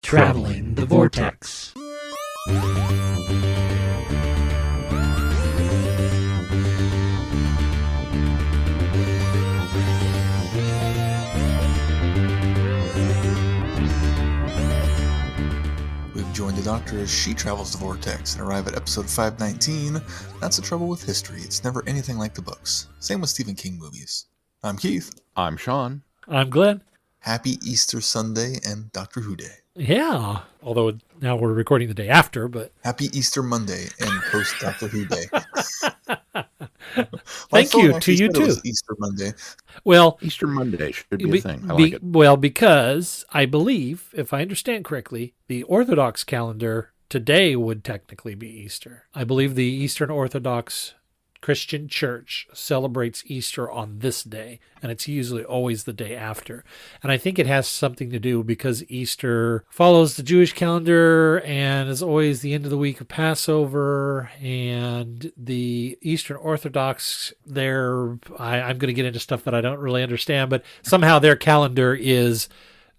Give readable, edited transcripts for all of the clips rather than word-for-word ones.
Traveling the Vortex. We've joined the Doctor as she travels the vortex and arrive at episode 519. That's the trouble with history. It's never anything like the books. Same with Stephen King movies. I'm Keith. I'm Sean. I'm Glenn. Happy Easter Sunday and Doctor Who Day. Yeah, although now we're recording the day after, but... Happy Easter Monday and post Doctor Who Day. Thank you to you too. Easter Monday. Well, Easter Monday should be a thing. I like it. Well, because I believe, if I understand correctly, the Orthodox calendar today would technically be Easter. I believe the Eastern Orthodox Christian Church celebrates Easter on this day, and it's usually always the day after. And I think it has something to do because Easter follows the Jewish calendar and is always the end of the week of Passover, and the Eastern Orthodox, I'm going to get into stuff that I don't really understand, but somehow their calendar is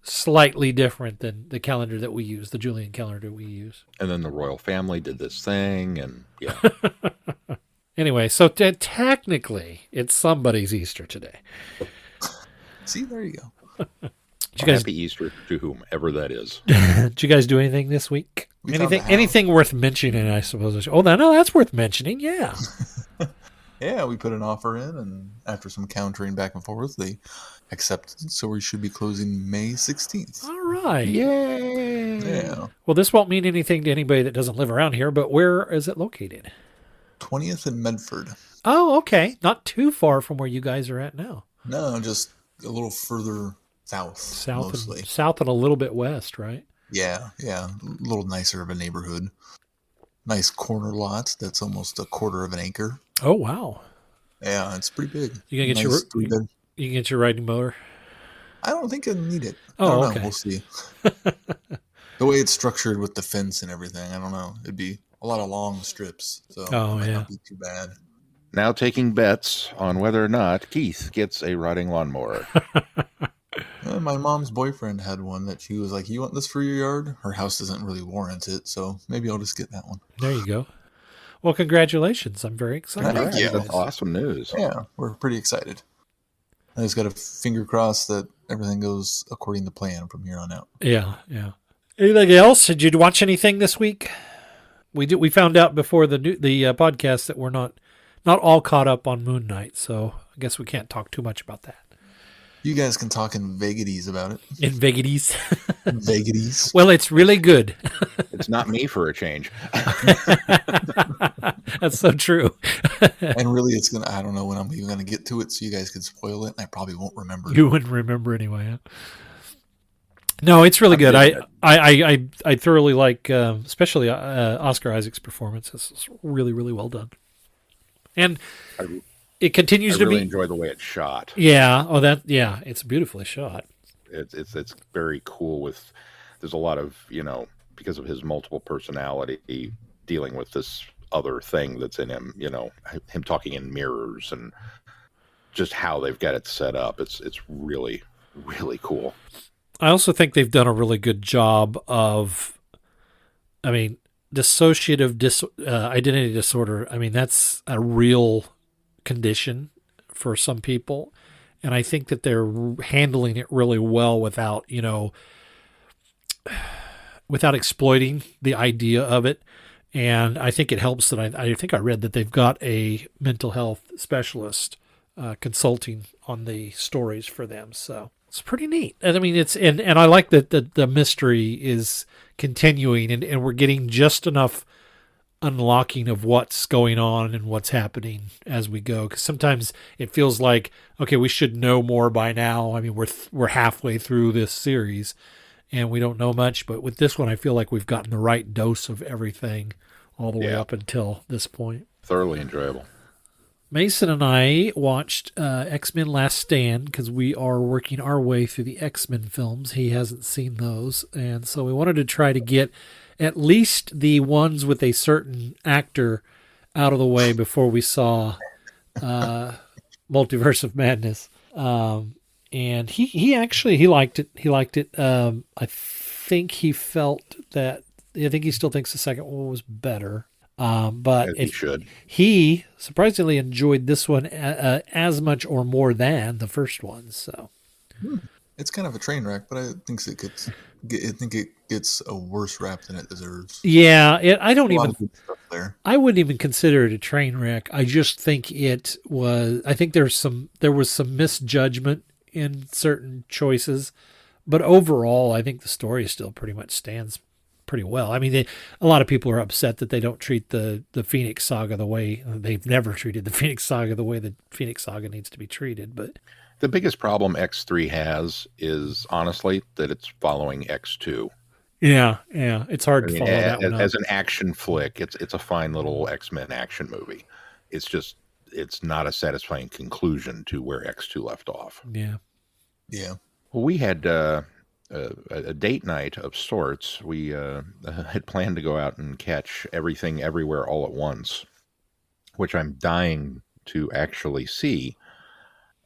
slightly different than the calendar that we use, the Julian calendar we use. And then the royal family did this thing, and yeah. Anyway, so technically, it's somebody's Easter today. See, there you go. Happy Easter to whomever that is. Did you guys do anything this week? Anything worth mentioning, I suppose? Oh, no, that's worth mentioning, yeah. Yeah, we put an offer in, and after some countering back and forth, they accepted, so we should be closing May 16th. All right. Yay! Yeah. Well, this won't mean anything to anybody that doesn't live around here, but where is it located? 20th and Medford. Oh, okay. Not too far from where you guys are at now. No, just a little further south mostly. South and a little bit west, right? Yeah. A little nicer of a neighborhood. Nice corner lot that's almost a quarter of an acre. Oh, wow. Yeah, it's pretty big. You can get your riding mower? I don't think I need it. Oh, I don't know. okay. We'll see. The way it's structured with the fence and everything, I don't know. It'd be a lot of long strips, so it might not be too bad. Now taking bets on whether or not Keith gets a riding lawnmower. My mom's boyfriend had one that she was like, "You want this for your yard?" Her house doesn't really warrant it, so maybe I'll just get that one. There you go. Well, congratulations. I'm very excited. All right, that's awesome news. Yeah, we're pretty excited. I just got a finger crossed that everything goes according to plan from here on out. Yeah. Anything else? Did you watch anything this week? We found out before the podcast that we're not all caught up on Moon Knight, so I guess we can't talk too much about that. You guys can talk in vagaries about it. In vagaries? Vagaries. Well, it's really good. It's not me for a change. That's so true. And really, I don't know when I'm even going to get to it, so you guys can spoil it, and I probably won't remember. You wouldn't remember anyway, huh? No, it's really good. I thoroughly like, especially Oscar Isaac's performance. It's really, really well done. And it continues to be. I really enjoy the way it's shot. Yeah. It's beautifully shot. It's very cool. There's a lot of, because of his multiple personality, dealing with this other thing that's in him. Him talking in mirrors and just how they've got it set up. It's really, really cool. I also think they've done a really good job of, dissociative identity disorder. That's a real condition for some people. And I think that they're handling it really well without exploiting the idea of it. And I think it helps that I think I read that they've got a mental health specialist consulting on the stories for them. So it's pretty neat. And and I like that the mystery is continuing and we're getting just enough unlocking of what's going on and what's happening as we go. Because sometimes it feels like, okay, we should know more by now. We're halfway through this series and we don't know much. But with this one, I feel like we've gotten the right dose of everything all the way up until this point. Thoroughly enjoyable. Mason and I watched X-Men Last Stand because we are working our way through the X-Men films. He hasn't seen those. And so we wanted to try to get at least the ones with a certain actor out of the way before we saw Multiverse of Madness. and he actually he liked it. He liked it. I think he felt that. I think he still thinks the second one was better. But As he should. he surprisingly enjoyed this one as much or more than the first one. So It's kind of a train wreck, but I think it gets a worse rap than it deserves. yeah, I A lot of good stuff there. I wouldn't even consider it a train wreck. I just think it was. I think there was some misjudgment in certain choices, but overall, I think the story still pretty much stands pretty well. I mean, a lot of people are upset that they don't treat the Phoenix Saga the way they've never treated the Phoenix Saga the way the Phoenix Saga needs to be treated. But The biggest problem X3 has is honestly that it's following X2. yeah, it's hard to follow that one as up. an action flick. It's a fine little X-Men action movie. It's not a satisfying conclusion to where X2 left off. Yeah. Yeah. Well, we had a date night of sorts. We had planned to go out and catch Everything Everywhere All at Once, which I'm dying to actually see.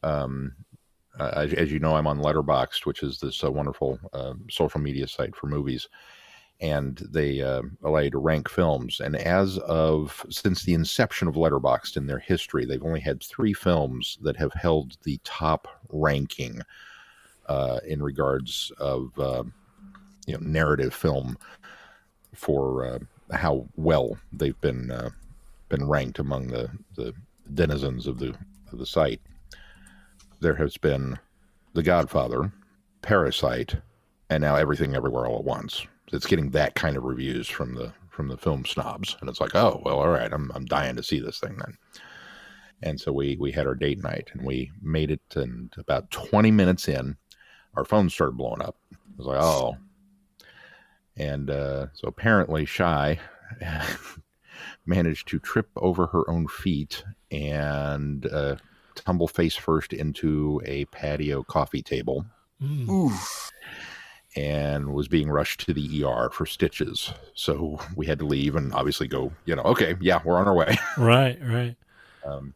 As you know, I'm on Letterboxd, which is this wonderful social media site for movies, and they allow you to rank films. And since the inception of Letterboxd in their history, they've only had 3 films that have held the top ranking in regards of narrative film for how well they've been ranked among the denizens of the site. There has been The Godfather, Parasite, and now Everything Everywhere All at Once. It's getting that kind of reviews from the film snobs, and it's like, oh well, all right, I'm dying to see this thing then. And so we had our date night, and we made it, and about 20 minutes in, our phone started blowing up. I was like, oh. And so apparently Shy managed to trip over her own feet and tumble face first into a patio coffee table. Oof. And was being rushed to the ER for stitches. So we had to leave and obviously go, okay, yeah, we're on our way. Right.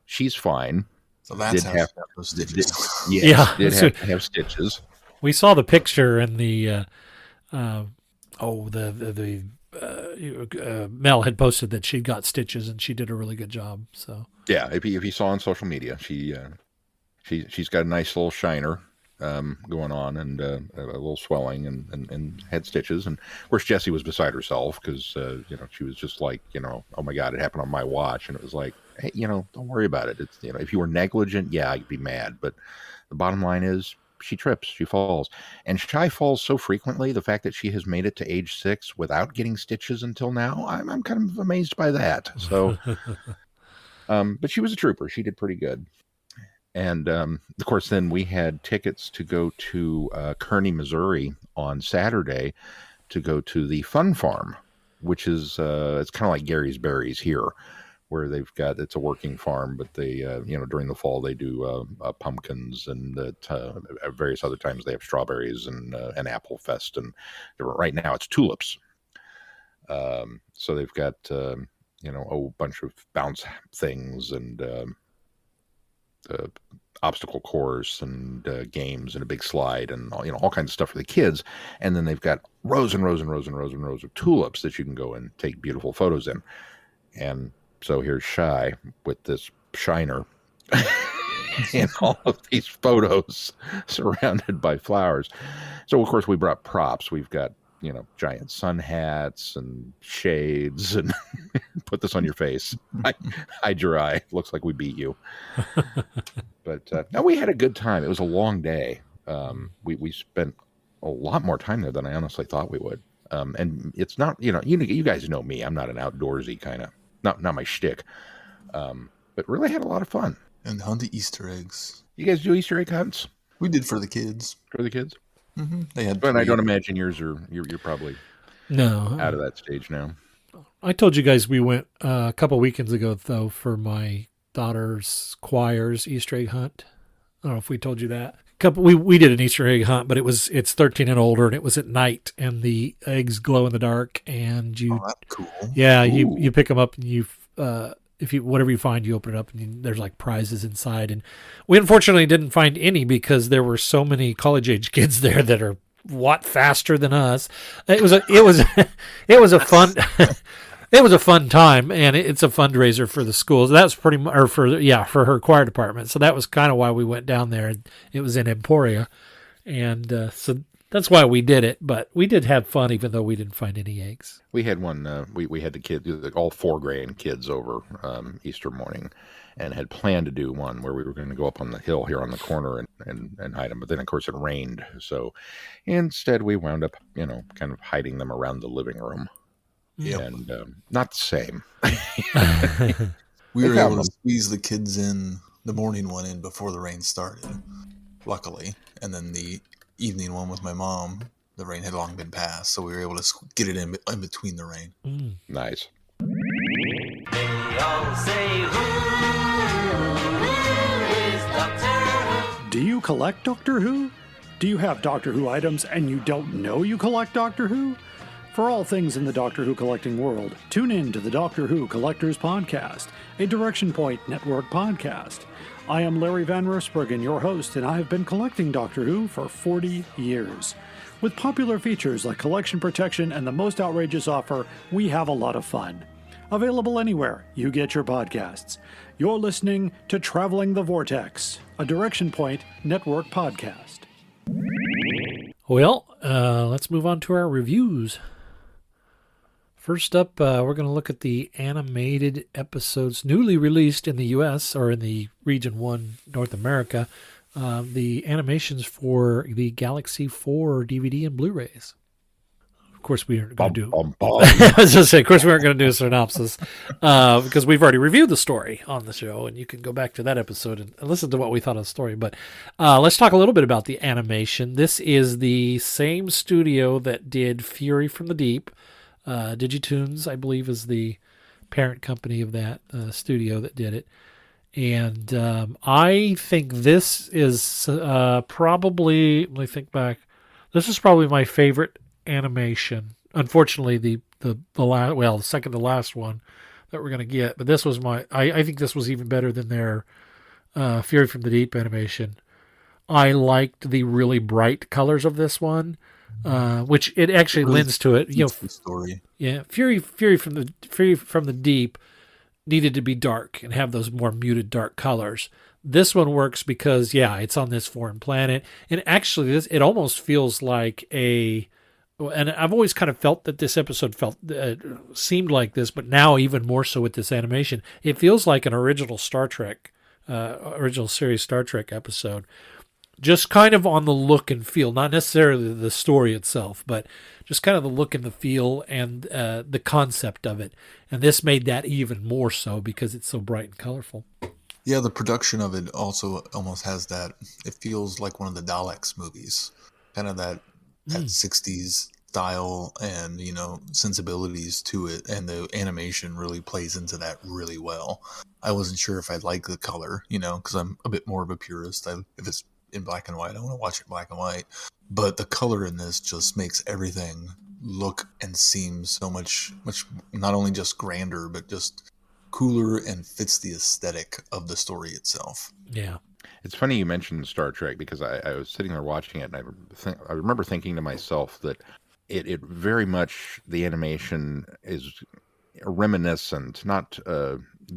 She's fine. So that's Did how have- those stitches. Did have So- to have stitches. We saw the picture in the Mel had posted that she got stitches and she did a really good job. So Yeah, if you saw on social media, she's got a nice little shiner going on and a little swelling and had stitches. And of course Jessie was beside herself because she was just like, oh my God, it happened on my watch. And it was like, hey, don't worry about it. It's if you were negligent, yeah, I'd be mad. But the bottom line is she trips, she falls, and Shy falls so frequently. The fact that she has made it to age 6 without getting stitches until now, I'm kind of amazed by that. So, but she was a trooper. She did pretty good. And of course, then we had tickets to go to Kearney, Missouri on Saturday to go to the Fun Farm, which is it's kind of like Gary's Berries here, where it's a working farm, but they during the fall they do pumpkins, and at various other times they have strawberries and an apple fest, and right now it's tulips. So they've got a bunch of bounce things and obstacle course and games and a big slide and all kinds of stuff for the kids. And then they've got rows and rows and rows and rows and rows of tulips that you can go and take beautiful photos in. And so here's Shy with this shiner and all of these photos surrounded by flowers. So of course we brought props. We've got giant sun hats and shades, and put this on your face. Hide your eye. Looks like we beat you. But no, we had a good time. It was a long day. We spent a lot more time there than I honestly thought we would. And it's not, you guys know me. I'm not an outdoorsy kind of, not my shtick. But really had a lot of fun. And hunted Easter eggs. You guys do Easter egg hunts We did for the kids. for the kids? Mm-hmm. They had. But I 3. don't imagine yours you're probably no, out of that stage now. I told you guys we went a couple weekends ago though for my daughter's choir's Easter egg hunt. I don't know if we told you that. We did an Easter egg hunt, but it's 13 and older, and it was at night, and the eggs glow in the dark, and you Oh, that's cool. yeah Ooh. you pick them up and you if you whatever you find, you open it up and there's like prizes inside. And we unfortunately didn't find any because there were so many college age kids there that are watt faster than us. It was a fun it was a fun time, and it's a fundraiser for the schools. That's pretty much, or for her choir department. So that was kind of why we went down there. It was in Emporia, and so that's why we did it. But we did have fun, even though we didn't find any eggs. We had one. We had the kids, all 4 grandkids over Easter morning, and had planned to do one where we were going to go up on the hill here on the corner and hide them. But then, of course, it rained. So instead, we wound up, kind of hiding them around the living room. Yeah. And not the same. We were able to squeeze the kids in, the morning one in before the rain started, luckily. And then the evening one with my mom, the rain had long been past, so we were able to get it in between the rain. Nice. They all say, who is Doctor Who? Do you collect Doctor Who? Do you have Doctor Who items and you don't know you collect Doctor Who? For all things in the Doctor Who collecting world, tune in to the Doctor Who Collectors Podcast, a Direction Point Network podcast. I am Larry Van Roorsbergen, your host, and I have been collecting Doctor Who for 40 years. With popular features like collection protection and the most outrageous offer, we have a lot of fun. Available anywhere you get your podcasts. You're listening to Traveling the Vortex, a Direction Point Network podcast. Well, let's move on to our reviews. First up, we're going to look at the animated episodes newly released in the U.S. or in the Region 1 North America, the animations for the Galaxy 4 DVD and Blu-rays. Of course, we aren't going to do. I was just saying, of course, we aren't going to do a synopsis because we've already reviewed the story on the show, and you can go back to that episode and listen to what we thought of the story. But let's talk a little bit about the animation. This is the same studio that did Fury from the Deep. Digitoons, I believe, is the parent company of that studio that did it. And I think this is probably, let me think back, this is probably my favorite animation. Unfortunately, the second to last one that we're going to get, but this was I think this was even better than their Fury from the Deep animation. I liked the really bright colors of this one. Which it actually lends to it. The story. Yeah, Fury from the Deep needed to be dark and have those more muted dark colors. This one works because it's on this foreign planet, and actually it almost feels like and I've always kind of felt that this episode seemed like this, but now even more so with this animation, it feels like an original series Star Trek episode. Just kind of on the look and feel, not necessarily the story itself, but just kind of the look and the feel and the concept of it. And this made that even more so because it's so bright and colorful. Yeah, the production of it also almost has that. It feels like one of the Daleks movies, kind of that 60s style and sensibilities to it, and the animation really plays into that really well. I wasn't sure if I'd like the color, because I'm a bit more of a purist. If it's in black and white, I want to watch it black and white, but the color in this just makes everything look and seem so much not only just grander but just cooler and fits the aesthetic of the story itself. Yeah, it's funny you mentioned Star Trek because I was sitting there watching it, and I remember thinking to myself that it very much, the animation is reminiscent, not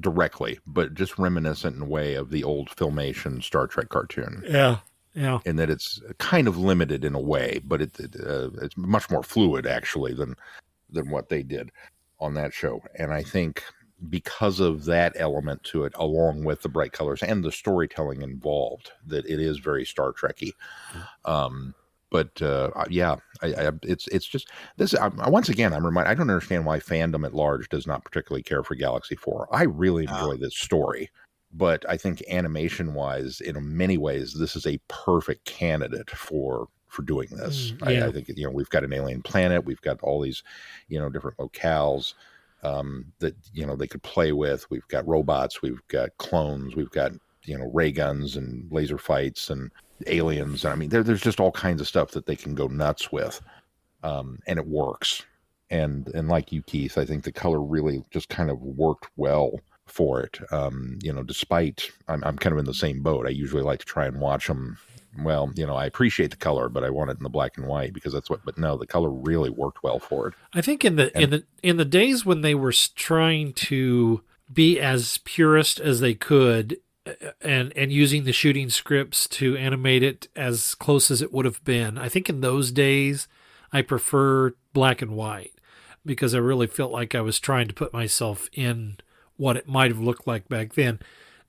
directly, but just reminiscent in a way of the old Filmation Star Trek cartoon. Yeah. In that it's kind of limited in a way, but it's much more fluid actually than what they did on that show. And I think because of that element to it, along with the bright colors and the storytelling involved, that it is very Star Trek-y. It's just this. Once again, I'm reminded. I don't understand why fandom at large does not particularly care for Galaxy 4. I really enjoy this story, but I think animation-wise, in many ways, this is a perfect candidate for doing this. I think we've got an alien planet, we've got all these different locales that they could play with. We've got robots, we've got clones, we've got ray guns and laser fights and aliens. I mean, there's just all kinds of stuff that they can go nuts with, and it works. And like you, Keith, I think the color really just kind of worked well for it. Despite I'm kind of in the same boat. I usually like to try and watch them. Well, I appreciate the color, but I want it in the black and white because that's what. But no, the color really worked well for it. I think in the days when they were trying to be as purist as they could, and using the shooting scripts to animate it as close as it would have been, I think in those days I prefer black and white because I really felt like I was trying to put myself in what it might have looked like back then.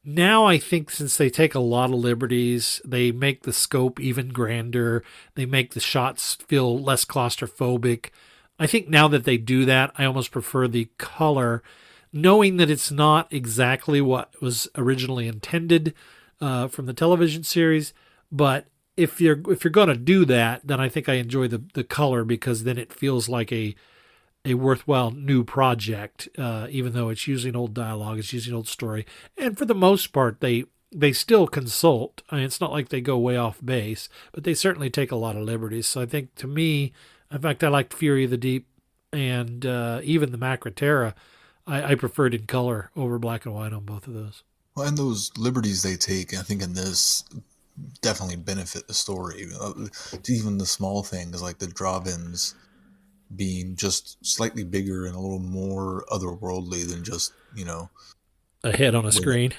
Now I think since they take a lot of liberties, they make the scope even grander, they make the shots feel less claustrophobic. I think now that they do that, I almost prefer the color, knowing that it's not exactly what was originally intended from the television series. But if you're going to do that, then I think I enjoy the color because then it feels like a worthwhile new project, even though it's using old dialogue, it's using old story. And for the most part, they still consult. I mean, it's not like they go way off base, but they certainly take a lot of liberties. So I think to me, in fact, I liked Fury of the Deep and even the Macroterra. I preferred in color over black and white on both of those. Well, and those liberties they take, I think in this definitely benefit the story. Even the small things like the drop-ins being just slightly bigger and a little more otherworldly than just, A head on a screen.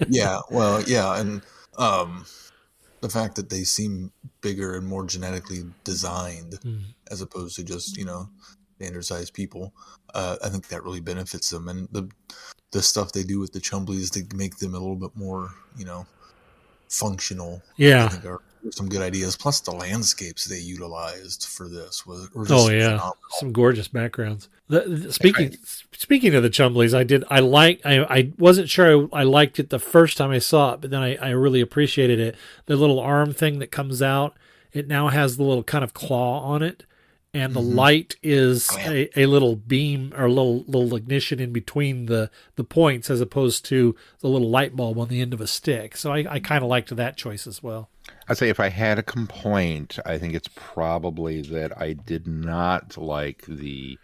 Yeah, well, yeah, and the fact that they seem bigger and more genetically designed as opposed to just, standard-sized people, I think that really benefits them. And the stuff they do with the Chumblies to make them a little bit more, functional. Yeah. I think are some good ideas. Plus the landscapes they utilized for this were just phenomenal. Some gorgeous backgrounds. Speaking of the Chumblies, I wasn't sure I liked it the first time I saw it, but then I really appreciated it. The little arm thing that comes out, it now has the little kind of claw on it, and the light is a little beam or a little ignition in between the points as opposed to the little light bulb on the end of a stick. So I kind of liked that choice as well. I'd say if I had a complaint, I think it's probably that I did not like the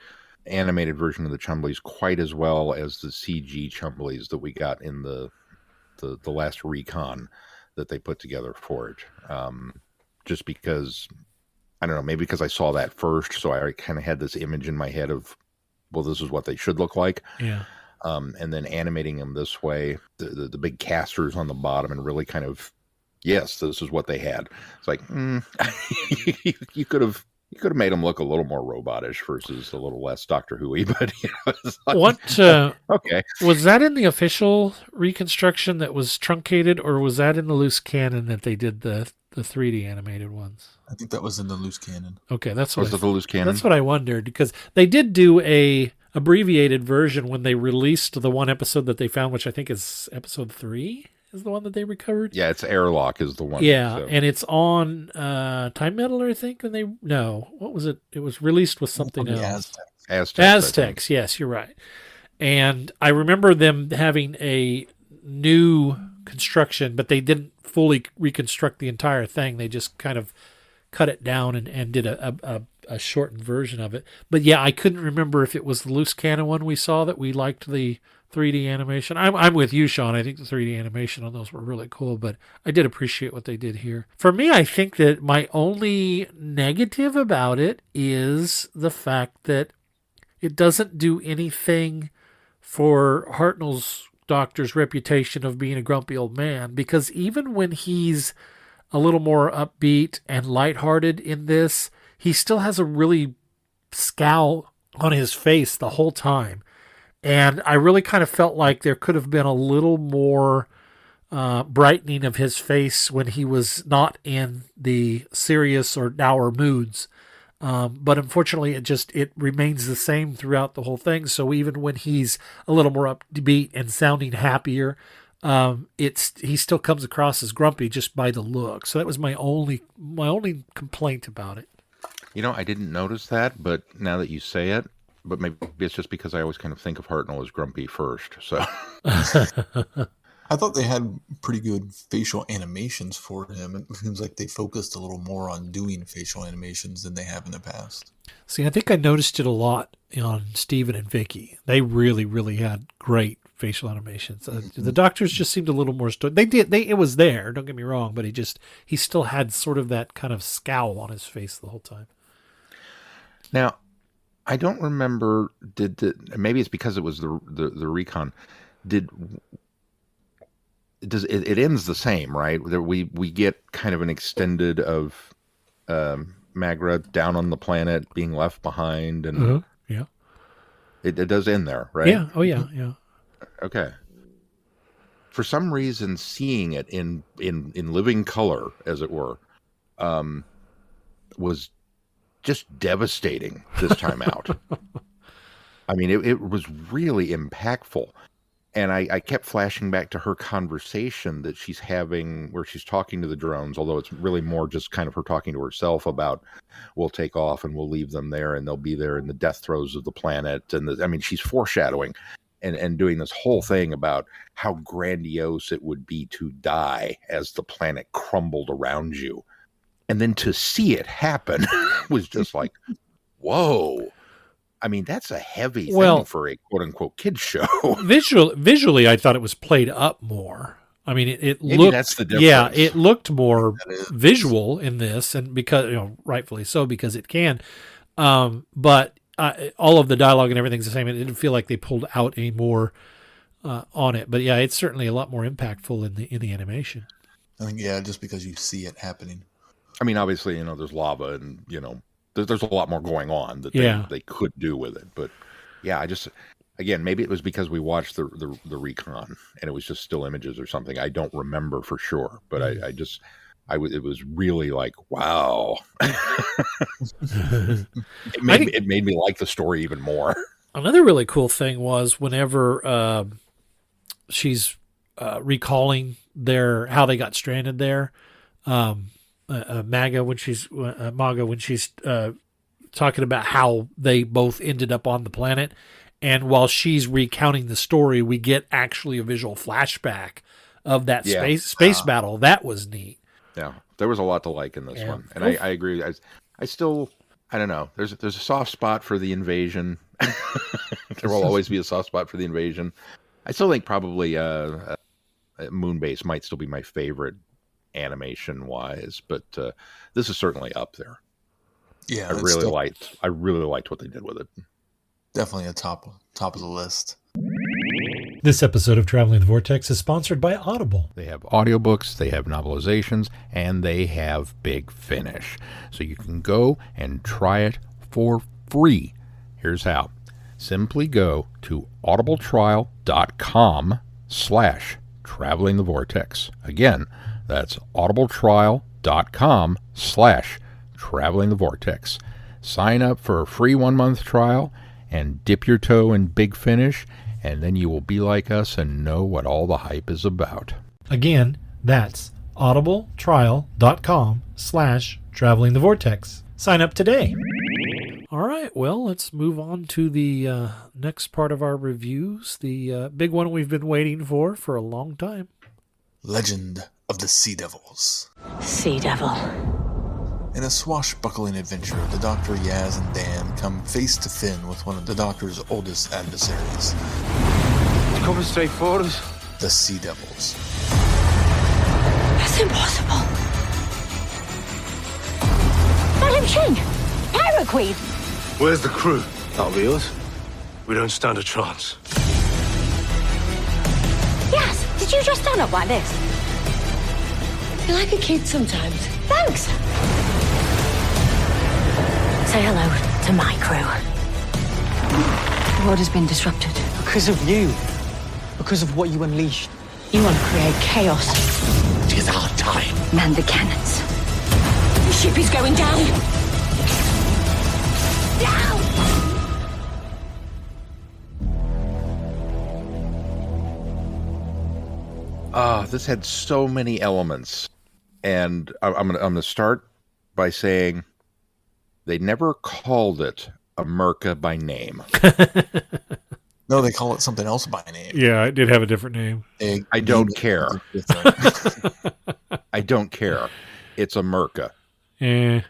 animated version of the Chumblies quite as well as the CG Chumblies that we got in the last recon that they put together for it. Just because, I don't know, maybe because I saw that first, so I kind of had this image in my head of, well, this is what they should look like. Yeah. And then animating them this way, the big casters on the bottom, and really kind of, yes, this is what they had. It's like, you could have made them look a little more robotish versus a little less Doctor Who-y, but it's like, What okay, was that in the official reconstruction that was truncated, or was that in the loose canon that they did the 3D animated ones? I think that was in the loose canon. Okay, that's what was it the loose canon? That's what I wondered, because they did do a abbreviated version when they released the one episode that they found, which I think is episode 3 is the one that they recovered. Yeah, it's Airlock is the one. Yeah, so. and it's on Time Meddler, I think. What was it? It was released with something else. Aztecs, yes, you're right. And I remember them having a new construction, but they didn't fully reconstruct the entire thing. They just kind of cut it down and did a shortened version of it. But yeah, I couldn't remember if it was the loose cannon one we saw that we liked the 3D animation. I'm with you, Sean. I think the 3D animation on those were really cool, but I did appreciate what they did here. For me, I think that my only negative about it is the fact that it doesn't do anything for Hartnell's Doctor's reputation of being a grumpy old man, because even when he's a little more upbeat and lighthearted in this, he still has a really scowl on his face the whole time. And I really kind of felt like there could have been a little more brightening of his face when he was not in the serious or dour moods. But unfortunately, it remains the same throughout the whole thing. So even when he's a little more upbeat and sounding happier, he still comes across as grumpy just by the look. So that was my only complaint about it. I didn't notice that, but now that you say it, but maybe it's just because I always kind of think of Hartnell as grumpy first. So I thought they had pretty good facial animations for him. It seems like they focused a little more on doing facial animations than they have in the past. See, I think I noticed it a lot on Steven and Vicky. They really, really had great facial animations. The doctors just seemed a little more it was there, don't get me wrong, but he still had sort of that kind of scowl on his face the whole time. Now, I don't remember, maybe it's because it was the recon. It ends the same, right? We get kind of an extended of Magra down on the planet being left behind, and yeah, it does end there, right? Yeah. Oh yeah. Okay. For some reason, seeing it in living color, as it were, was just devastating this time out. I mean, it was really impactful. And I kept flashing back to her conversation that she's having where she's talking to the drones, although it's really more just kind of her talking to herself about, we'll take off and we'll leave them there and they'll be there in the death throes of the planet. And I mean, she's foreshadowing and doing this whole thing about how grandiose it would be to die as the planet crumbled around you. And then to see it happen was just like, whoa. I mean, that's a heavy thing for a quote-unquote kids show. Visually, I thought it was played up more. I mean, it Maybe looked. That's the difference. Yeah, it looked more visual in this, and because rightfully so, because it can. But all of the dialogue and everything's the same. It didn't feel like they pulled out any more on it. But yeah, it's certainly a lot more impactful in the animation. I think just because you see it happening. I mean, obviously, there's lava and there's a lot more going on that they could do with it. But yeah, again, maybe it was because we watched the recon and it was just still images or something. I don't remember for sure, but it was really like, wow. It made me like the story even more. Another really cool thing was whenever she's recalling how they got stranded there, Maga when she's talking about how they both ended up on the planet, and while she's recounting the story, we get actually a visual flashback of that space battle. That was neat. Yeah, there was a lot to like in this one, and I agree. I still, I don't know. There's a soft spot for the invasion. There will always be a soft spot for the invasion. I still think probably Moonbase might still be my favorite animation wise, but this is certainly up there. Yeah, I really liked what they did with it. Definitely a top of the list. This episode of Traveling the Vortex is sponsored by Audible. They have audiobooks, they have novelizations, and they have Big Finish. So you can go and try it for free. Here's how. Simply go to audibletrial.com/travelingthevortex. Again, that's audibletrial.com/travelingthevortex. Sign up for a free 1-month trial and dip your toe in Big Finish, and then you will be like us and know what all the hype is about. Again, that's audibletrial.com/travelingthevortex. Sign up today. All right, well, let's move on to the next part of our reviews, the big one we've been waiting for a long time. Legend of the Sea Devils. Sea Devil. In a swashbuckling adventure, the Dr. Yaz and Dan come face to fin with one of the Doctor's oldest adversaries. It's coming straight for us. The Sea Devils. That's impossible. Madam Ching! Pirate Queen! Where's the crew? That'll be us. We don't stand a chance. Yes, did you just stand up like this? You're like a kid sometimes. Thanks. Say hello to my crew. The world has been disrupted. Because of you. Because of what you unleashed. You want to create chaos. It is our time. Man the cannons. The ship is going down. Down! This had so many elements, and I'm gonna start by saying they never called it America by name. No, they call it something else by name. Yeah, it did have a different name. I don't care. I don't care. It's America. Yeah.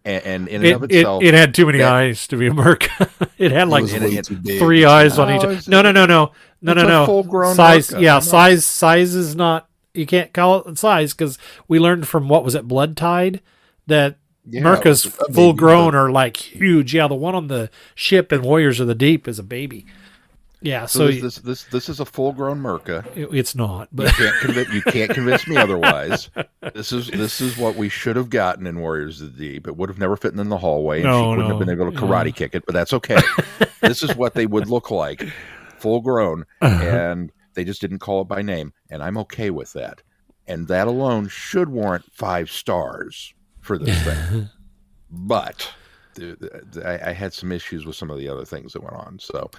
And in and of itself, it had too many eyes to be a merca. It had like three eyes on each. No. Full-grown size. merca. Yeah, size is not. You can't call it size because we learned from what was it, Blood Tide, that mercas full grown are like huge. Yeah, the one on the ship in Warriors of the Deep is a baby. Yeah, so this is a full-grown merca. It's not, but you can't convince me otherwise. This is what we should have gotten in Warriors of the Deep. It would have never fit in the hallway, and she wouldn't have been able to karate kick it. But that's okay. This is what they would look like, full-grown, and they just didn't call it by name, and I'm okay with that. And that alone should warrant 5 stars for this thing. But I had some issues with some of the other things that went on. So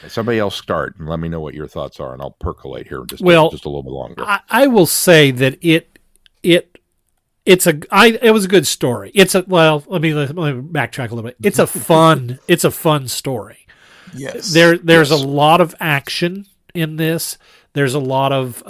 somebody else start and let me know what your thoughts are, and I'll percolate here just a little bit longer. I will say that it was a good story. Let me backtrack a little bit. It's a fun story. Yes. There's a lot of action in this. There's a lot of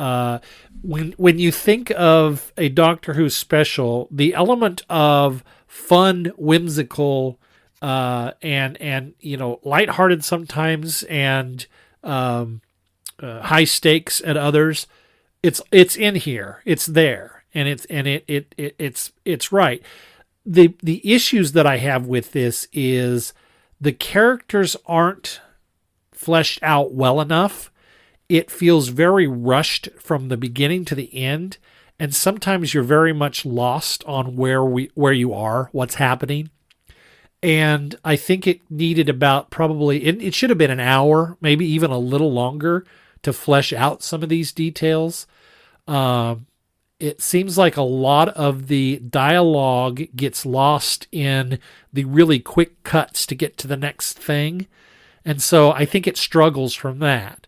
when you think of a Doctor Who special, the element of fun, whimsical, and lighthearted sometimes, and high stakes at others. It's in here. It's there, and it's right. The issues that I have with this is the characters aren't fleshed out well enough. It feels very rushed from the beginning to the end. And sometimes you're very much lost on where you are, what's happening. And I think it needed about it should have been an hour, maybe even a little longer, to flesh out some of these details. It seems like a lot of the dialogue gets lost in the really quick cuts to get to the next thing. And so I think it struggles from that.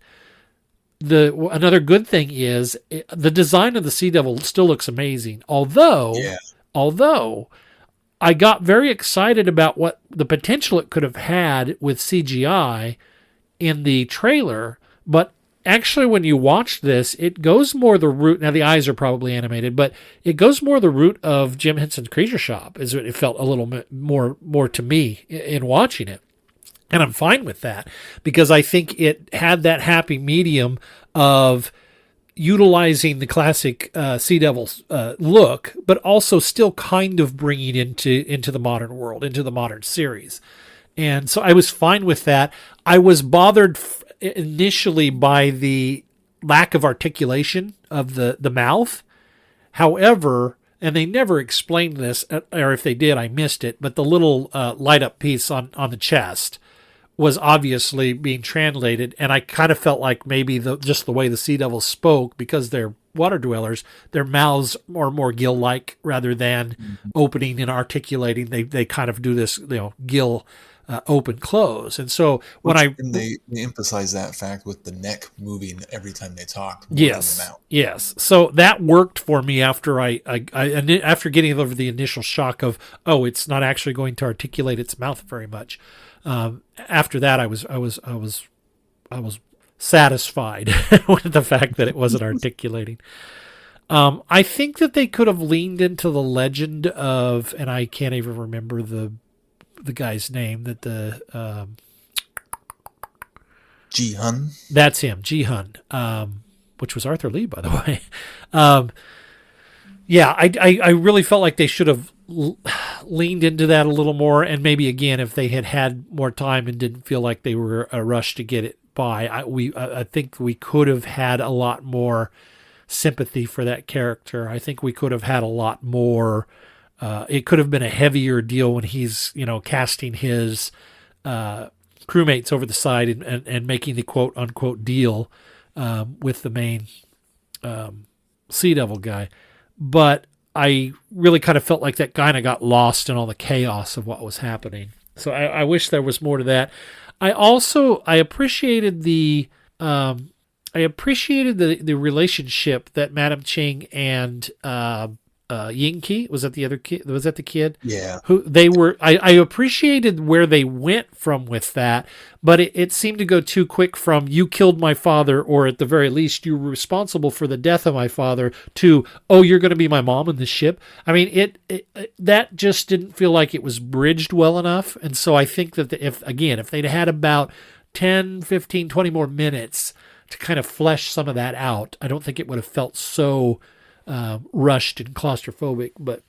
Another good thing is the design of the Sea Devil still looks amazing. Although I got very excited about what the potential it could have had with CGI in the trailer, but actually when you watch this, it goes more the route. Now the eyes are probably animated, but it goes more the route of Jim Henson's Creature Shop. It felt a little bit more to me in watching it. And I'm fine with that because I think it had that happy medium of utilizing the classic Sea Devil's look, but also still kind of bringing it into the modern world, into the modern series. And so I was fine with that. I was bothered initially by the lack of articulation of the mouth. However, and they never explained this, or if they did, I missed it, but the little light up piece on the chest was obviously being translated, and I kind of felt like maybe just the way the Sea Devils spoke, because they're water dwellers, their mouths are more gill-like rather than opening and articulating. They kind of do this, gill open close, and so they emphasize that fact with the neck moving every time they talk. Yes. So that worked for me after after getting over the initial shock of it's not actually going to articulate its mouth very much. After that, I was satisfied with the fact that it wasn't articulating. I think that they could have leaned into the legend of, and I can't even remember the guy's name, that Ji-hun. That's him, Ji-hun, which was Arthur Lee, by the way. I really felt like they should have leaned into that a little more, and maybe again, if they had more time and didn't feel like they were a rush to get it by, I think we could have had a lot more sympathy for that character. I think we could have had a lot more. It could have been a heavier deal when he's casting his crewmates over the side and making the quote unquote deal with the main Sea Devil guy. But I really kind of felt like that kind of got lost in all the chaos of what was happening. So I wish there was more to that. I appreciated the relationship that Madam Ching and Yinky. Was that the other kid? Was that the kid? Yeah. Who they were? I appreciated where they went from with that, but it seemed to go too quick from "you killed my father," or at the very least, "you were responsible for the death of my father," to "oh, you're going to be my mom in the ship." I mean, that just didn't feel like it was bridged well enough, and so I think that if they'd had about 10, 15, 20 more minutes to kind of flesh some of that out, I don't think it would have felt so rushed and claustrophobic. But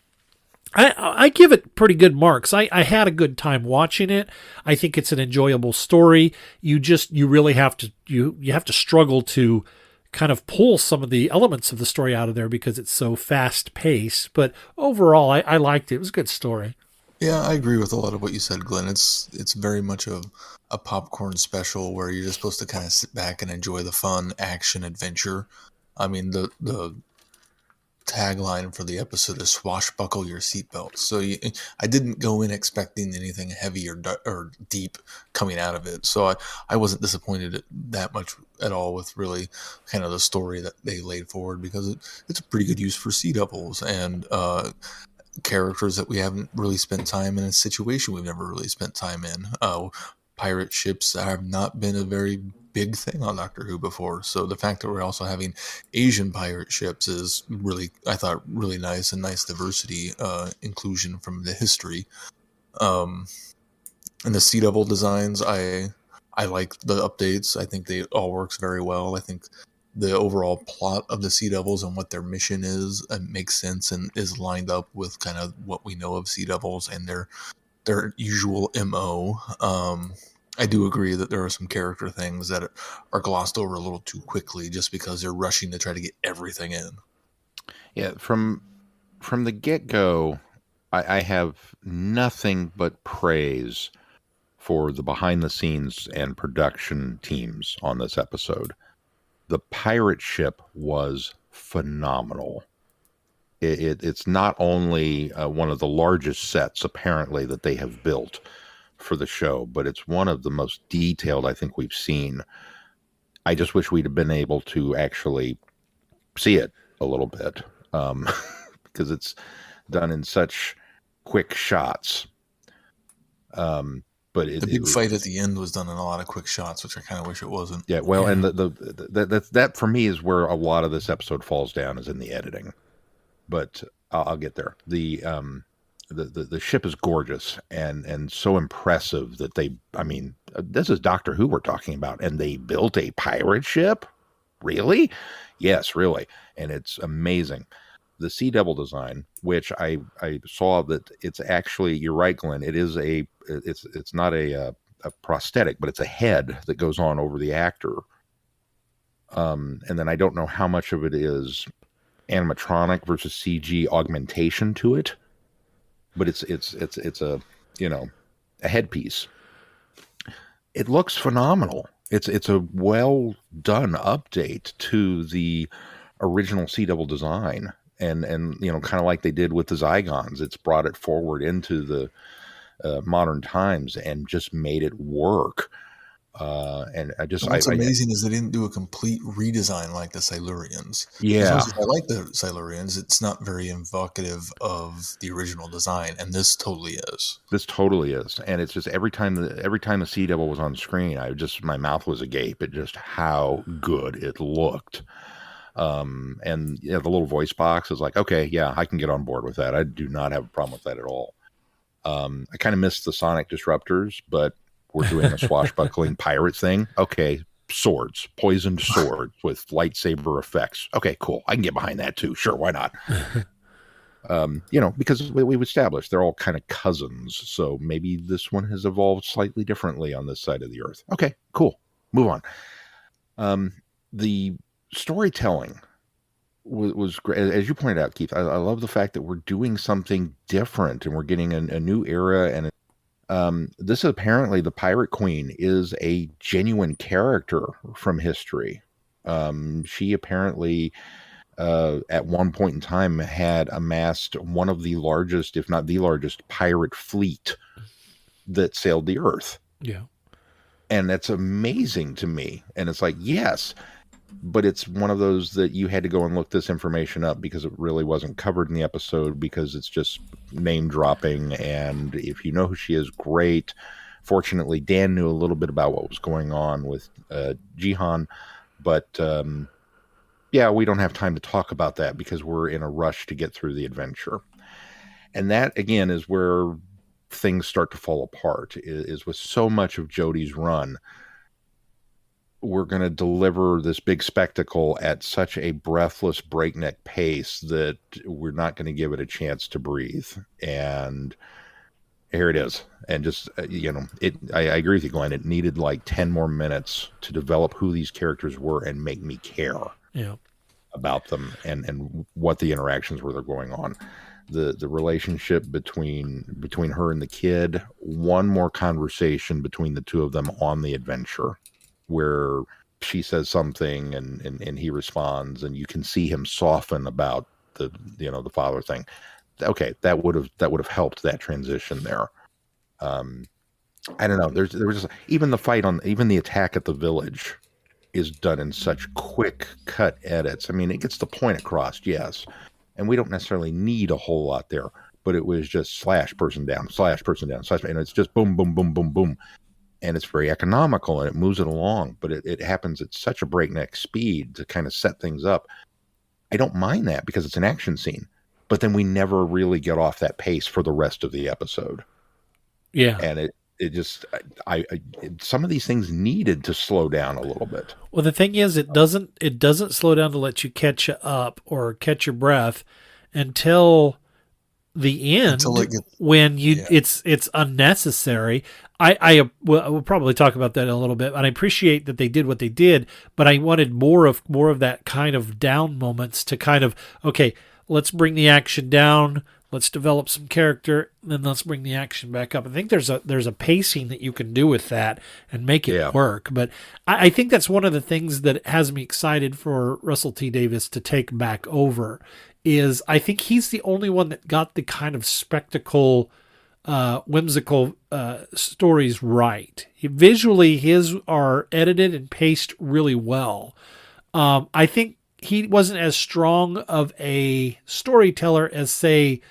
I give it pretty good marks. I had a good time watching it. I think it's an enjoyable story. You really have to you have to struggle to kind of pull some of the elements of the story out of there because it's so fast paced. But overall, I liked it. It was a good story. Yeah, I agree with a lot of what you said, Glenn. It's very much a popcorn special where you're just supposed to kind of sit back and enjoy the fun action adventure. I mean, the tagline for the episode is "swashbuckle your seatbelt." So I didn't go in expecting anything heavy or deep coming out of it. So I wasn't disappointed that much at all with really kind of the story that they laid forward, because it's a pretty good use for sea devils and characters that we haven't really spent time in, a situation we've never really spent time in. Pirate ships have not been a very big thing on Doctor Who before, so the fact that we're also having Asian pirate ships is really, I thought, really nice, and nice diversity inclusion from the history. And the Sea Devil designs, I like the updates. I think they all works very well. I think the overall plot of the Sea Devils and what their mission is makes sense and is lined up with kind of what we know of Sea Devils and their usual MO. I do agree that there are some character things that are glossed over a little too quickly just because they're rushing to try to get everything in. Yeah, from the get-go, I have nothing but praise for the behind-the-scenes and production teams on this episode. The pirate ship was phenomenal. It's not only one of the largest sets, apparently, that they have built for the show, but it's one of the most detailed I think we've seen. I just wish we'd have been able to actually see it a little bit, because it's done in such quick shots. But the big fight at the end was done in a lot of quick shots, which I kind of wish it wasn't. Yeah, well, and that for me is where a lot of this episode falls down, is in the editing. But I'll get there. The ship is gorgeous and so impressive that this is Doctor Who we're talking about, and they built a pirate ship? Really? Yes, really. And it's amazing. The Sea Devil design, which I saw that it's actually, you're right, Glenn, it's not a prosthetic, but it's a head that goes on over the actor. And then I don't know how much of it is animatronic versus CG augmentation to it, but it's a a headpiece. It looks phenomenal. It's a well done update to the original Sea Devil design, and kind of like they did with the Zygons. It's brought it forward into the modern times and just made it work. And what's amazing is they didn't do a complete redesign like the Silurians. Yeah, I like the Silurians. It's not very evocative of the original design, and this totally is. And it's just every time the Sea Devil was on screen, my mouth was agape at just how good it looked. And the little voice box is like, okay, yeah, I can get on board with that. I do not have a problem with that at all. I kind of missed the sonic disruptors, but we're doing a swashbuckling pirate thing. Okay, swords, poisoned swords with lightsaber effects. Okay, cool. I can get behind that too. Sure, why not? Because we've established they're all kind of cousins. So maybe this one has evolved slightly differently on this side of the earth. Okay, cool. Move on. The storytelling was great. As you pointed out, Keith, I love the fact that we're doing something different and we're getting a new era. And this apparently, the Pirate Queen is a genuine character from history. She apparently, at one point in time, had amassed one of the largest, if not the largest, pirate fleet that sailed the earth. Yeah. And that's amazing to me. And it's like, yes, but it's one of those that you had to go and look this information up because it really wasn't covered in the episode, because it's just name dropping. And if you know who she is, great. Fortunately, Dan knew a little bit about what was going on with Jihan, but yeah, we don't have time to talk about that because we're in a rush to get through the adventure. And that, again, is where things start to fall apart, is with so much of Jodie's run. We're going to deliver this big spectacle at such a breathless, breakneck pace that we're not going to give it a chance to breathe. And here it is. And just, I agree with you, Glenn. It needed like 10 more minutes to develop who these characters were and make me care about them and what the interactions were that are going on. The relationship between her and the kid, one more conversation between the two of them on the adventure, where she says something and he responds, and you can see him soften about the father thing. Okay, that would have helped that transition there. I don't know. There was just, even the fight even the attack at the village is done in such quick cut edits. I mean, it gets the point across, yes, and we don't necessarily need a whole lot there, but it was just slash person down, slash, and it's just boom, boom, boom, boom, boom. And it's very economical and it moves it along, but it happens at such a breakneck speed to kind of set things up. I don't mind that because it's an action scene, but then we never really get off that pace for the rest of the episode. Yeah. And it just, some of these things needed to slow down a little bit. Well, the thing is, it doesn't slow down to let you catch up or catch your breath until the end, when it's unnecessary. I will probably talk about that in a little bit, and I appreciate that they did what they did, but I wanted more of that kind of down moments to kind of, okay, let's bring the action down, let's develop some character, then let's bring the action back up. I think there's a pacing that you can do with that and make it work. But I think that's one of the things that has me excited for Russell T. Davies to take back over, is I think he's the only one that got the kind of spectacle, whimsical stories right. Visually, his are edited and paced really well. I think he wasn't as strong of a storyteller as, say,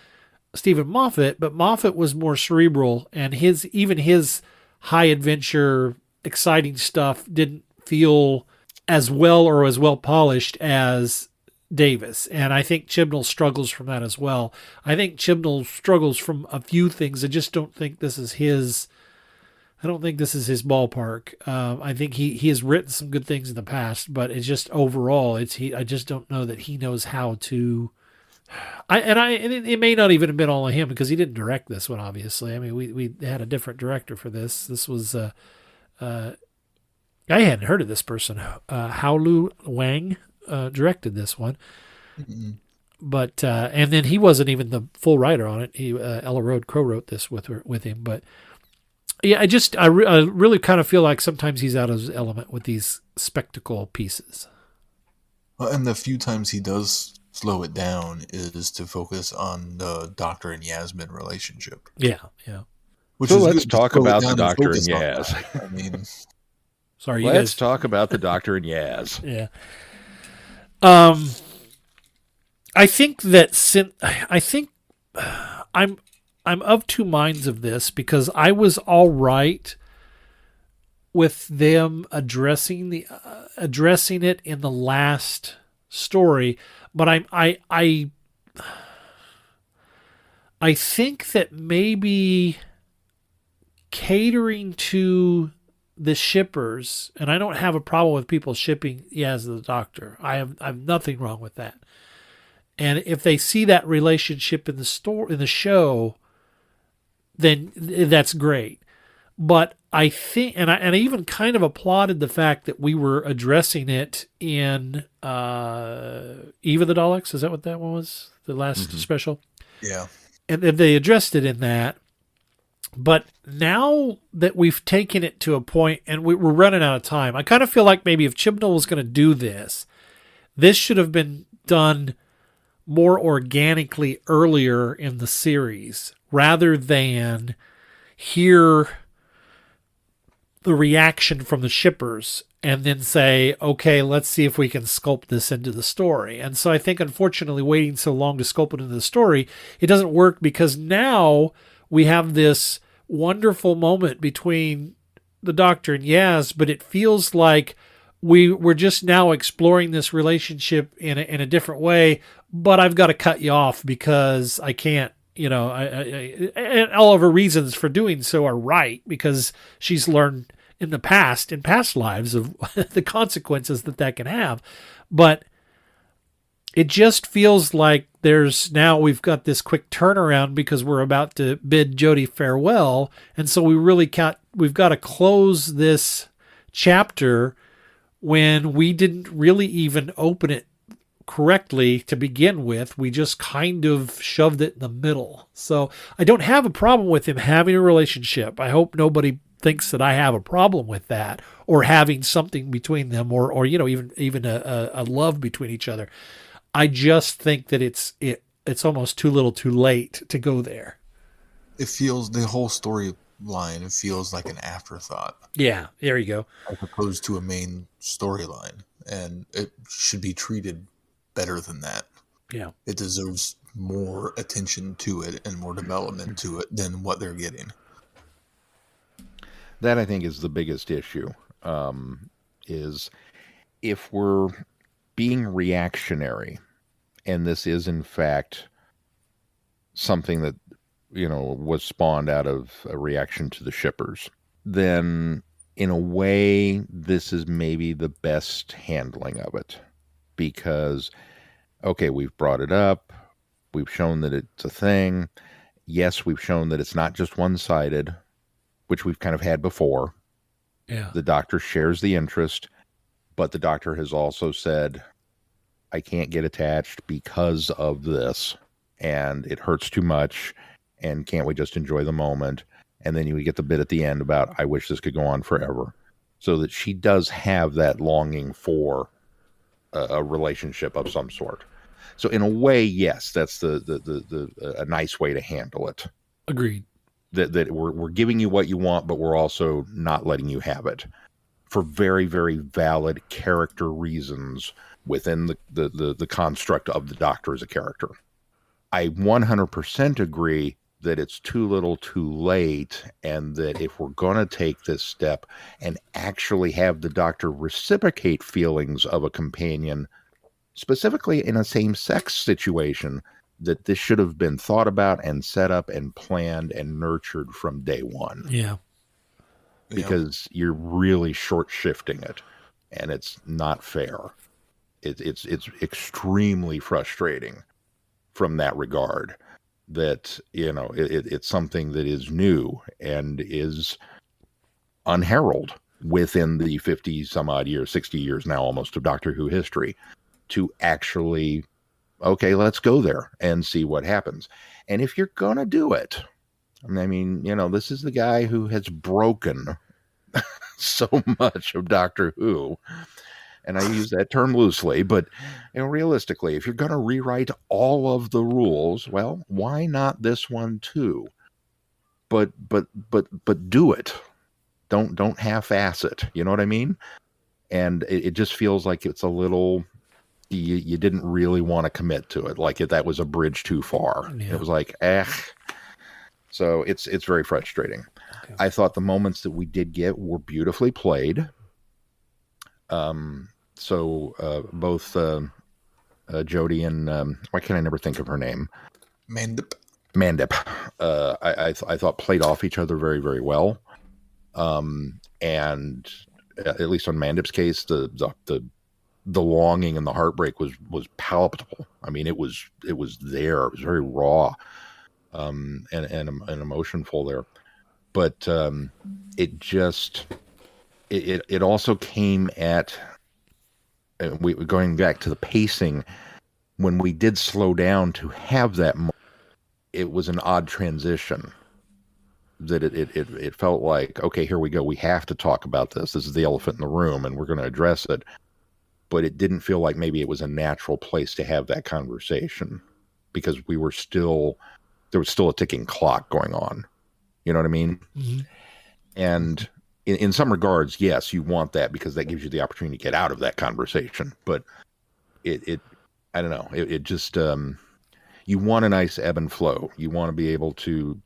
Stephen Moffat, but Moffat was more cerebral, and his high adventure, exciting stuff didn't feel as well or as well polished as Davis. And I think Chibnall struggles from that as well. I think Chibnall struggles from a few things. I just don't think this is his ballpark. I think he has written some good things in the past, but it's just overall, I just don't know that he knows how to. It may not even have been all of him, because he didn't direct this one, obviously. I mean, we had a different director for this. This was I hadn't heard of this person. Haolu Wang directed this one. Mm-hmm. But and then he wasn't even the full writer on it. Ella Road co-wrote this with him. But yeah, I really kind of feel like sometimes he's out of his element with these spectacle pieces. Well, and the few times he does slow it down is to focus on the Doctor and Yasmin relationship. Yeah. So let's talk about the Doctor and Yaz. I mean, sorry, let's talk about the Doctor and Yaz. Yeah. I think I'm of two minds of this, because I was all right with them addressing it in the last story, but I think that maybe catering to the shippers, and I don't have a problem with people shipping Yaz the Doctor. I have nothing wrong with that. And if they see that relationship in the show, then that's great. But I think, and I even kind of applauded the fact that we were addressing it in Eve of the Daleks. Is that what that one was? The last special? Yeah. And then they addressed it in that. But now that we've taken it to a point, and we're running out of time, I kind of feel like maybe if Chibnall was going to do this should have been done more organically earlier in the series, rather than here the reaction from the shippers and then say, okay, let's see if we can sculpt this into the story. And so I think, unfortunately, waiting so long to sculpt it into the story, it doesn't work, because now we have this wonderful moment between the Doctor and Yaz, but it feels like we're just now exploring this relationship in a different way, but I've got to cut you off because I can't, you know, and all of her reasons for doing so are right, because she's learned in past lives of the consequences that can have. But it just feels like we've got this quick turnaround because we're about to bid Jodie farewell. And so we've got to close this chapter when we didn't really even open it correctly to begin with. We just kind of shoved it in the middle. So I don't have a problem with him having a relationship. I hope nobody thinks that I have a problem with that, or having something between them, or you know, even a love between each other. I just think that it's almost too little too late to go there. It feels, the whole storyline, it feels like an afterthought. Yeah, there you go. As opposed to a main storyline. And it should be treated better than that. Yeah. It deserves more attention to it and more development to it than what they're getting. That, I think, is the biggest issue, is if we're being reactionary, and this is, in fact, something that, you know, was spawned out of a reaction to the shippers, then in a way, this is maybe the best handling of it. Because, okay, we've brought it up. We've shown that it's a thing. Yes, we've shown that it's not just one-sided, which we've kind of had before. Yeah. The Doctor shares the interest, but the Doctor has also said, I can't get attached because of this, and it hurts too much, and can't we just enjoy the moment? And then you get the bit at the end about, I wish this could go on forever. So that she does have that longing for a relationship of some sort. So in a way, yes, that's a nice way to handle it. Agreed. That we're giving you what you want, but we're also not letting you have it for very, very valid character reasons within the construct of the Doctor as a character. I 100% agree that it's too little too late, and that if we're going to take this step and actually have the Doctor reciprocate feelings of a companion, specifically in a same-sex situation, that this should have been thought about and set up and planned and nurtured from day one. Yeah. Because you're really short-shifting it, and it's not fair. It's extremely frustrating from that regard, that, you know, it's something that is new and is unheralded within the 50 some odd years, 60 years now almost of Doctor Who history, to actually, okay, let's go there and see what happens. And if you're going to do it, I mean, you know, this is the guy who has broken so much of Doctor Who. And I use that term loosely, but, you know, realistically, if you're going to rewrite all of the rules, well, why not this one too? But do it. Don't half-ass it. You know what I mean? And it just feels like it's a little, you didn't really want to commit to it. Like that was a bridge too far. Yeah. It was like, So it's very frustrating. Okay. I thought the moments that we did get were beautifully played. So both Jodie and why can I never think of her name? Mandip. I thought played off each other very, very well. And at least on Mandip's case, the longing and the heartbreak was palpable. I mean, it was there. It was very raw, and emotionful there. But it just it also came at. We going back to the pacing, when we did slow down to have that moment, it was an odd transition. That it felt like, okay, here we go. We have to talk about this. This is the elephant in the room, and we're going to address it. But it didn't feel like maybe it was a natural place to have that conversation, because there was still a ticking clock going on. You know what I mean? Mm-hmm. And in some regards, yes, you want that because that gives you the opportunity to get out of that conversation. But it I don't know. It just you want a nice ebb and flow. You want to be able to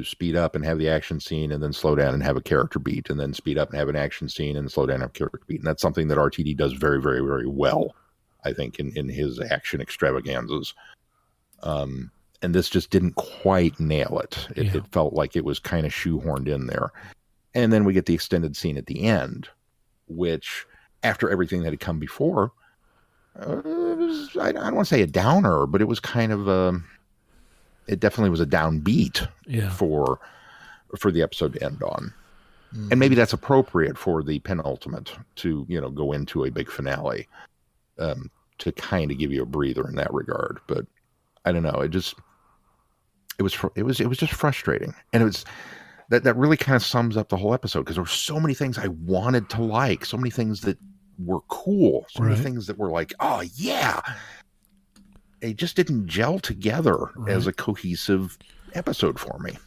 speed up and have the action scene, and then slow down and have a character beat, and then speed up and have an action scene and slow down and have a character beat. And that's something that RTD does very, very, very well, I think, in his action extravaganzas. And this just didn't quite nail it. It felt like it was kind of shoehorned in there. And then we get the extended scene at the end, which, after everything that had come before, I don't want to say a downer, but it was kind of it definitely was a downbeat for the episode to end on. Mm-hmm. And maybe that's appropriate for the penultimate to, go into a big finale, to kind of give you a breather in that regard. But I don't know. It was just frustrating. And it was that really kind of sums up the whole episode, because there were so many things I wanted to like, so many things that were cool, so many things that were like, oh yeah, they just didn't gel together as a cohesive episode for me.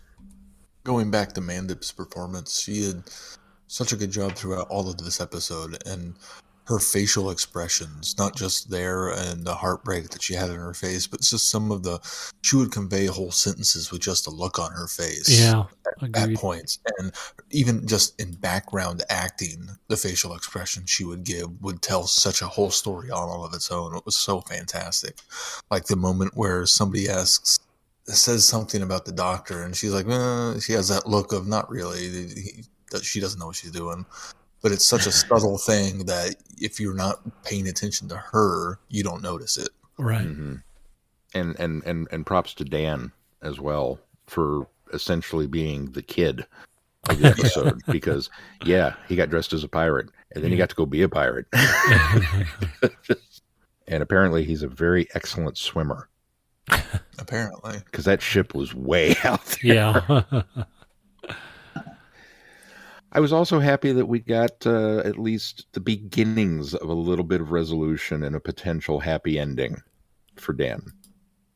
Going back to Mandip's performance, she did such a good job throughout all of this episode, and her facial expressions, not just there and the heartbreak that she had in her face, but just she would convey whole sentences with just a look on her face at points. And even just in background acting, the facial expression she would give would tell such a whole story all of its own. It was so fantastic. Like the moment where somebody says something about the doctor, and she's like, she has that look of not really, she doesn't know what she's doing. But it's such a subtle thing that if you're not paying attention to her, you don't notice it. Right. Mm-hmm. And props to Dan as well for essentially being the kid of the episode, because he got dressed as a pirate, and then he got to go be a pirate. And apparently he's a very excellent swimmer. Apparently. Because that ship was way out there. Yeah. I was also happy that we got at least the beginnings of a little bit of resolution and a potential happy ending for Dan.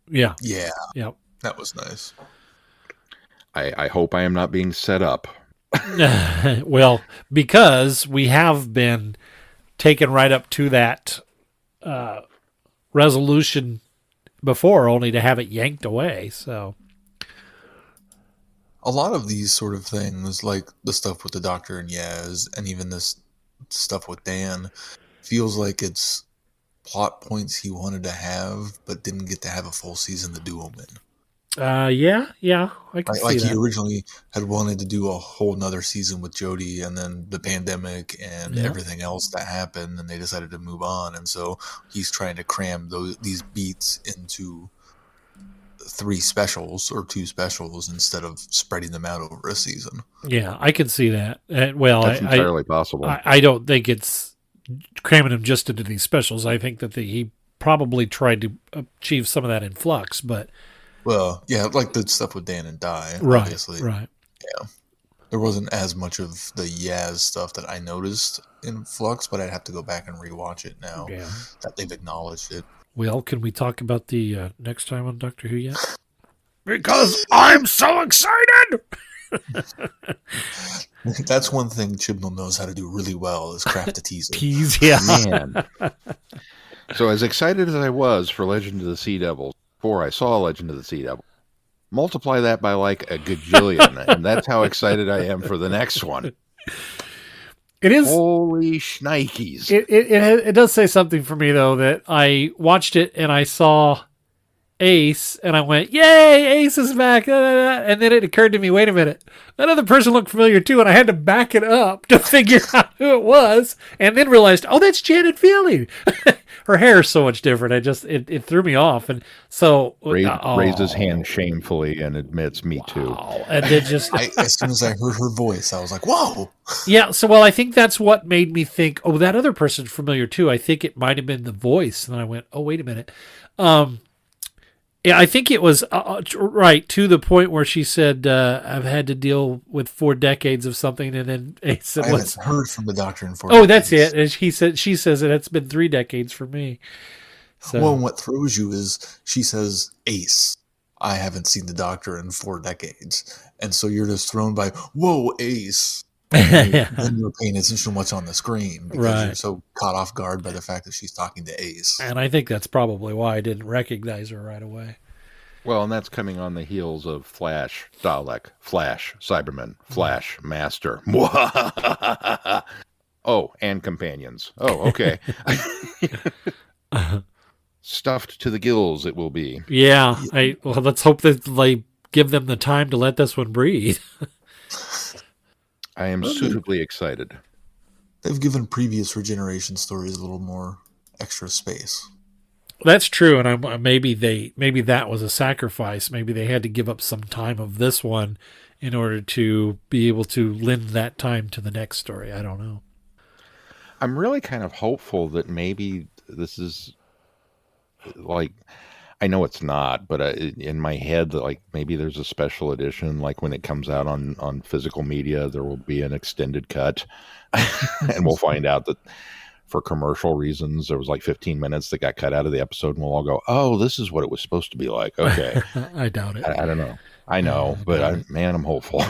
Yeah. Yeah. Yep. That was nice. I hope I am not being set up. Well, because we have been taken right up to that resolution before, only to have it yanked away. So a lot of these sort of things, like the stuff with the Doctor and Yaz, and even this stuff with Dan, feels like it's plot points he wanted to have, but didn't get to have a full season to do them in. Yeah, I can see that. He originally had wanted to do a whole nother season with Jodie, and then the pandemic and everything else that happened, and they decided to move on, and so he's trying to cram these beats into 3 specials or 2 specials instead of spreading them out over a season. Yeah, I can see that. Well, that's entirely possible. I don't think it's cramming him just into these specials. I think that he probably tried to achieve some of that in Flux, but well, yeah, like the stuff with Dan and Di, obviously. Right. Yeah. There wasn't as much of the Yaz stuff that I noticed in Flux, but I'd have to go back and rewatch it now that they've acknowledged it. Well, can we talk about the next time on Doctor Who yet? Because I'm so excited! That's one thing Chibnall knows how to do really well, is craft a teaser. Tease, yeah. Man. So as excited as I was for Legend of the Sea Devils, before I saw Legend of the Sea Devil, multiply that by like a gajillion, and that's how excited I am for the next one. It is. Holy shnikes. It does say something for me, though, that I watched it and I saw Ace and I went, yay, Ace is back. And then it occurred to me, wait a minute, that other person looked familiar too. And I had to back it up to figure out who it was, and then realized, oh, that's Janet Fielding. Her hair is so much different. It threw me off. And so raised his hand shamefully and admits, me too. And then just as soon as I heard her voice, I was like, whoa. Yeah. So, well, I think that's what made me think, oh, that other person's familiar too. I think it might've been the voice. And then I went, oh, wait a minute. Yeah, I think it was right to the point where she said, I've had to deal with 4 decades of something. And then Ace said, I haven't heard from the Doctor in 4 decades. Oh, decades. that's it. And she says that it's been 3 decades for me. So. Well, and what throws you is she says, Ace, I haven't seen the Doctor in 4 decades. And so you're just thrown by, whoa, Ace. Then you're paying attention so much on the screen because Right. you're so caught off guard by the fact that she's talking to Ace. And I think that's probably why I didn't recognize her right away. Well, and that's coming on the heels of Flash, Dalek, Flash, Cyberman, Flash, Master. Oh, and companions. Oh, okay. Stuffed to the gills it will be. Yeah. Well, let's hope that they give them the time to let this one breathe. I am suitably excited. They've given previous regeneration stories a little more extra space. That's true, and maybe that was a sacrifice. Maybe they had to give up some time of this one in order to be able to lend that time to the next story. I don't know. I'm really kind of hopeful that maybe this is like, I know it's not, but in my head, that like maybe there's a special edition, like when it comes out on physical media, there will be an extended cut, and we'll find out that for commercial reasons, there was like 15 minutes that got cut out of the episode, and we'll all go, "Oh, this is what it was supposed to be like." Okay, I doubt it. I don't know. I know, but I'm hopeful.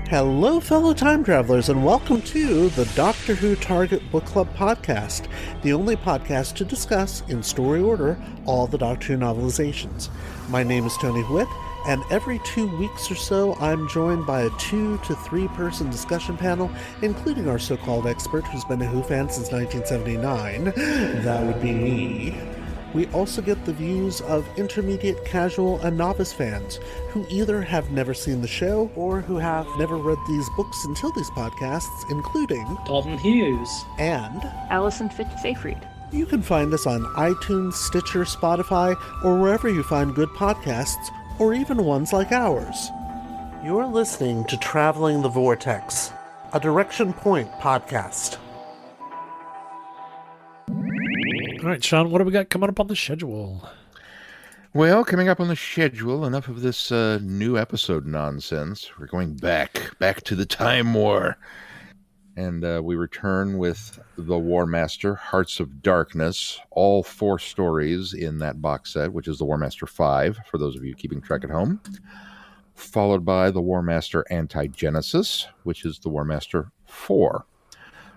Hello, fellow time travelers, and welcome to the Doctor Who Target Book Club podcast, the only podcast to discuss, in story order, all the Doctor Who novelizations. My name is Tony Whitt, and every 2 weeks or so, I'm joined by a 2 to 3 person discussion panel, including our so-called expert who's been a Who fan since 1979. That would be me. We also get the views of intermediate, casual, and novice fans who either have never seen the show or who have never read these books until these podcasts, including Dalton Hughes and Alison Fitz-Seyfried. You can find us on iTunes, Stitcher, Spotify, or wherever you find good podcasts, or even ones like ours. You're listening to Traveling the Vortex, a Direction Point podcast. All right, Sean, what do we got coming up on the schedule? Well, coming up on the schedule, enough of this new episode nonsense. We're going back to the Time War. And we return with The War Master, Hearts of Darkness, all 4 stories in that box set, which is The War Master 5, for those of you keeping track at home. Followed by The War Master Anti-Genesis, which is The War Master 4.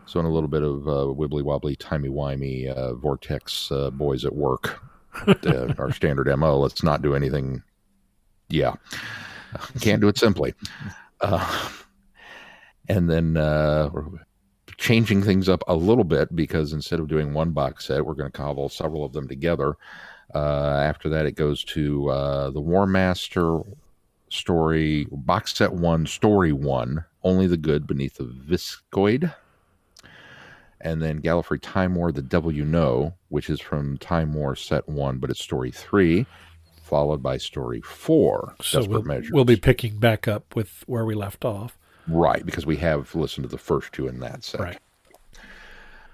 So in a little bit of wibbly-wobbly, timey-wimey Vortex boys at work, our standard MO, let's not do anything. Yeah, can't do it simply. And then we're changing things up a little bit because instead of doing one box set, we're going to cobble several of them together. After that, it goes to the War Master story, box set 1, story 1, Only the Good Beneath the Viscoid. And then Gallifrey Time War, The Devil You Know, which is from Time War set 1, but it's story 3, followed by story 4, So Desperate Measures. we'll be picking back up with where we left off. Right, because we have listened to the first 2 in that set. Right.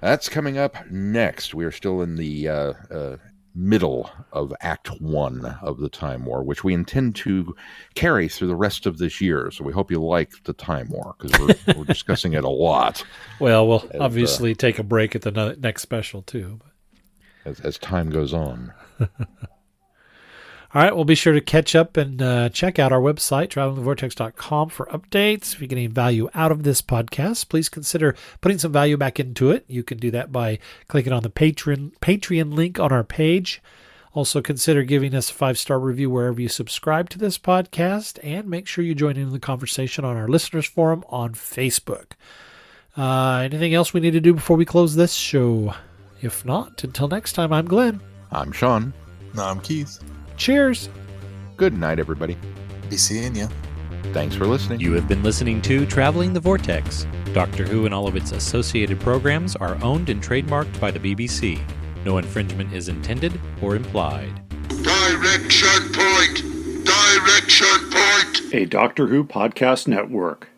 That's coming up next. We are still in the middle of Act 1 of the Time War, which we intend to carry through the rest of this year. So we hope you like the Time War, because we're discussing it a lot. Well, we'll obviously take a break at the next special, too. As time goes on. All right, well, be sure to catch up and check out our website, travelingthevortex.com, for updates. If you get any value out of this podcast, please consider putting some value back into it. You can do that by clicking on the Patreon link on our page. Also, consider giving us a 5-star review wherever you subscribe to this podcast, and make sure you join in the conversation on our listeners forum on Facebook. Anything else we need to do before we close this show? If not, until next time, I'm Glenn. I'm Sean. No, I'm Keith. Cheers. Good night, everybody. Be seeing ya. Thanks for listening. You have been listening to Traveling the Vortex. Doctor Who and all of its associated programs are owned and trademarked by the BBC. No infringement is intended or implied. Direction Point! Direction Point! A Doctor Who podcast network.